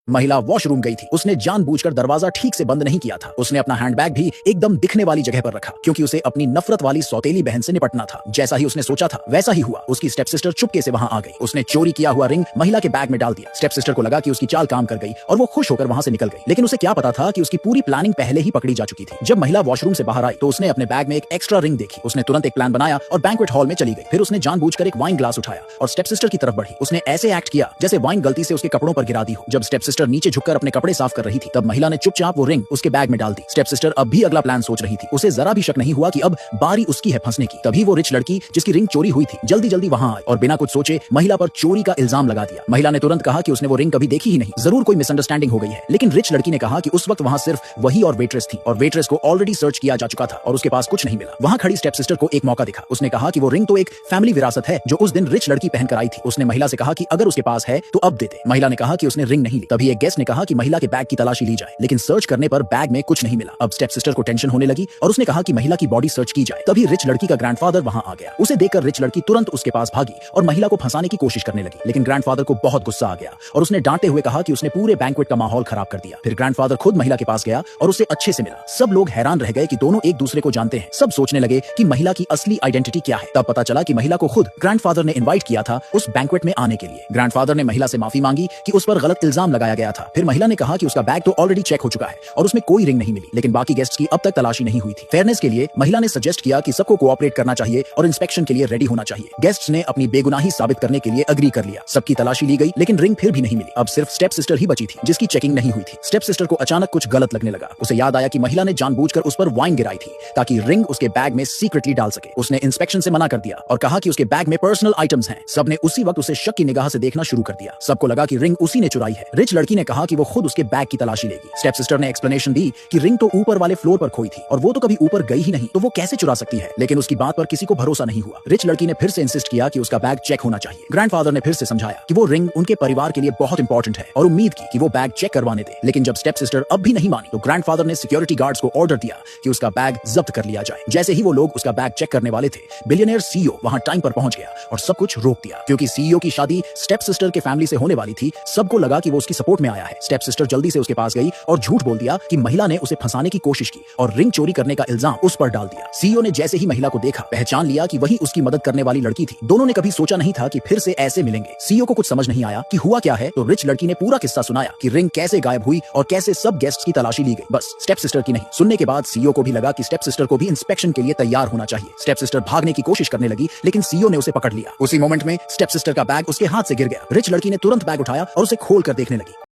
महिला वॉशरूम गई थी। उसने जानबूझकर दरवाजा ठीक से बंद नहीं किया था। उसने अपना हैंडबैग भी एकदम दिखने वाली जगह पर रखा क्योंकि उसे अपनी नफरत वाली सौतेली बहन से निपटना था। जैसा ही उसने सोचा था वैसा ही हुआ। उसकी स्टेप सिस्टर चुपके से वहां आ गई। उसने चोरी किया हुआ रिंग महिला के बैग में डाल दिया। स्टेप सिस्टर को लगा कि उसकी चाल काम कर गई और वो खुश होकर वहां से निकल गई। लेकिन उसे क्या पता था कि उसकी पूरी प्लानिंग पहले ही पकड़ी जा चुकी थी। जब महिला वॉशरूम से बाहर आई तो उसने अपने बैग में एक एक्स्ट्रा रिंग देखी। उसने तुरंत एक प्लान बनाया और बैंक्वेट हॉल में चली गई। फिर उसने जानबूझकर एक वाइन ग्लास उठाया और स्टेप सिस्टर की तरफ बढ़ी। उसने ऐसे एक्ट किया जैसे वाइन गलती से उसके कपड़ों पर गिरा दी हो। जब स्टेप सिस्टर नीचे झुककर अपने कपड़े साफ कर रही थी तब महिला ने चुपचाप वो रिंग उसके बैग में डाल दी। स्टेप सिस्टर अब भी अगला प्लान सोच रही थी। उसे जरा भी शक नहीं हुआ कि अब बारी उसकी है फंसने की। तभी वो रिच लड़की जिसकी रिंग चोरी हुई थी जल्दी जल्दी वहां आई और बिना कुछ सोचे महिला पर चोरी का इल्जाम लगा दिया। महिला ने तुरंत कहा कि उसने वो रिंग कभी देखी ही नहीं, जरूर कोई मिसअंडरस्टैंडिंग हो गई है। लेकिन रिच लड़की ने कहा कि उस वक्त वहां सिर्फ वही और वेट्रेस थी और वेट्रेस को ऑलरेडी सर्च किया जा चुका था और उसके पास कुछ नहीं मिला। वहां खड़ी स्टेप सिस्टर को एक मौका दिखा। उसने कहा कि वो रिंग तो एक फैमिली विरासत है जो उस दिन रिच लड़की पहनकर आई थी। उसने महिला से कहा कि अगर उसके पास है तो अब दे दे। महिला ने कहा कि उसने रिंग नहीं ली। तभी एक गेस्ट ने कहा कि महिला के बैग की तलाशी ली जाए, लेकिन सर्च करने पर बैग में कुछ नहीं मिला। अब स्टेप सिस्टर को टेंशन होने लगी और उसने कहा कि महिला की बॉडी सर्च की जाए। तभी रिच लड़की का ग्रैंडफादर वहां आ गया। उसे देखकर रिच लड़की तुरंत उसके पास भागी और महिला को फंसाने की कोशिश करने लगी। लेकिन ग्रैंडफादर को बहुत गुस्सा आ गया और उसने डांटते हुए कहा कि उसने पूरे बैंक्वेट का माहौल खराब कर दिया। फिर ग्रैंडफादर खुद महिला के पास गया और उससे अच्छे से मिला। सब लोग हैरान रह गए कि दोनों एक दूसरे को जानते हैं। सब सोचने लगे कि महिला की असली आइडेंटिटी क्या है। तब पता चला कि महिला को खुद ग्रैंडफादर ने इनवाइट किया था उस बैंक्वेट में आने के लिए। ग्रैंडफादर ने महिला से माफी मांगी कि उस पर गलत इल्जाम लगाया गया था। फिर महिला ने कहा कि उसका बैग तो ऑलरेडी चेक हो चुका है और उसमें कोई रिंग नहीं मिली, लेकिन बाकी गेस्ट्स की अब तक तलाशी नहीं हुई थी। फेयरनेस के लिए महिला ने सजेस्ट किया कि सबको कोऑपरेट करना चाहिए और इंस्पेक्शन के लिए रेडी होना चाहिए। गेस्ट्स ने अपनी बेगुनाही साबित करने के लिए अग्री कर लिया। सबकी तलाशी ली गई लेकिन रिंग फिर भी नहीं मिली। अब सिर्फ स्टेप सिस्टर ही बची थी जिसकी चेकिंग नहीं हुई थी। स्टेप सिस्टर को अचानक कुछ गलत लगने लगा। उसे याद आया कि महिला ने जानबूझकर उस पर वाइन गिराई थी ताकि रिंग उसके बैग में सीक्रेटली डाल सके। उसने इंस्पेक्शन से मना कर दिया और कहा कि उसके बैग में पर्सनल आइटम्स हैं। सबने उसी वक्त उसे शक की निगाह से देखना शुरू कर दिया। सबको लगा कि रिंग उसी ने चुराई है। रिच लड़की ने कहा कि वो खुद उसके बैग की तलाशी लेगी। स्टेप सिस्टर ने एक्सप्लेनेशन दी कि रिंग तो ऊपर वाले फ्लोर पर खोई थी और वो तो कभी ऊपर गई ही नहीं, तो वो कैसे चुरा सकती है। लेकिन उसकी बात पर किसी को भरोसा नहीं हुआ। रिच लड़की ने फिर से इंसिस्ट किया कि उसका बैग चेक होना चाहिए। ग्रैंडफादर ने फिर से समझाया कि वो रिंग उनके परिवार के लिए बहुत इंपॉर्टेंट है और उम्मीद की कि वो बैग चेक करवाने दे। लेकिन जब स्टेप सिस्टर अब भी नहीं मानी तो ग्रैंडफादर ने सिक्योरिटी गार्ड्स को ऑर्डर दिया कि उसका बैग जब्त कर लिया जाए। जैसे ही वो लोग उसका बैग चेक करने वाले थे बिलियनियर सीईओ वहां टाइम पर पहुंच गया और सब कुछ रोक दिया। क्योंकि सीईओ की शादी स्टेप सिस्टर के फैमिली से होने वाली थी, सबको लगा कि वो उसकी सपोर्ट में आया है। स्टेप सिस्टर जल्दी से उसके पास गई और झूठ बोल दिया कि महिला ने उसे फंसाने की कोशिश की और रिंग चोरी करने का इल्जाम उस पर डाल दिया। सीईओ ने जैसे ही महिला को देखा पहचान लिया कि वही उसकी मदद करने वाली लड़की थी। दोनों ने कभी सोचा नहीं था कि फिर से ऐसे मिलेंगे। सीईओ को कुछ समझ नहीं आया कि हुआ क्या है, तो रिच लड़की ने पूरा किस्सा सुनाया कि रिंग कैसे गायब हुई और कैसे सब गेस्ट्स की तलाशी ली गई, बस स्टेप सिस्टर की नहीं। सुनने के बाद सीईओ को भी लगा कि स्टेप सिस्टर को भी इंस्पेक्शन के लिए तैयार होना चाहिए। स्टेप सिस्टर भागने की कोशिश करने लगी लेकिन सीईओ ने उसे पकड़ लिया। उसी मोमेंट में स्टेप सिस्टर का बैग उसके हाथ से गिर गया। रिच लड़की ने तुरंत बैग उठाया और उसे खोल कर देखने लगी।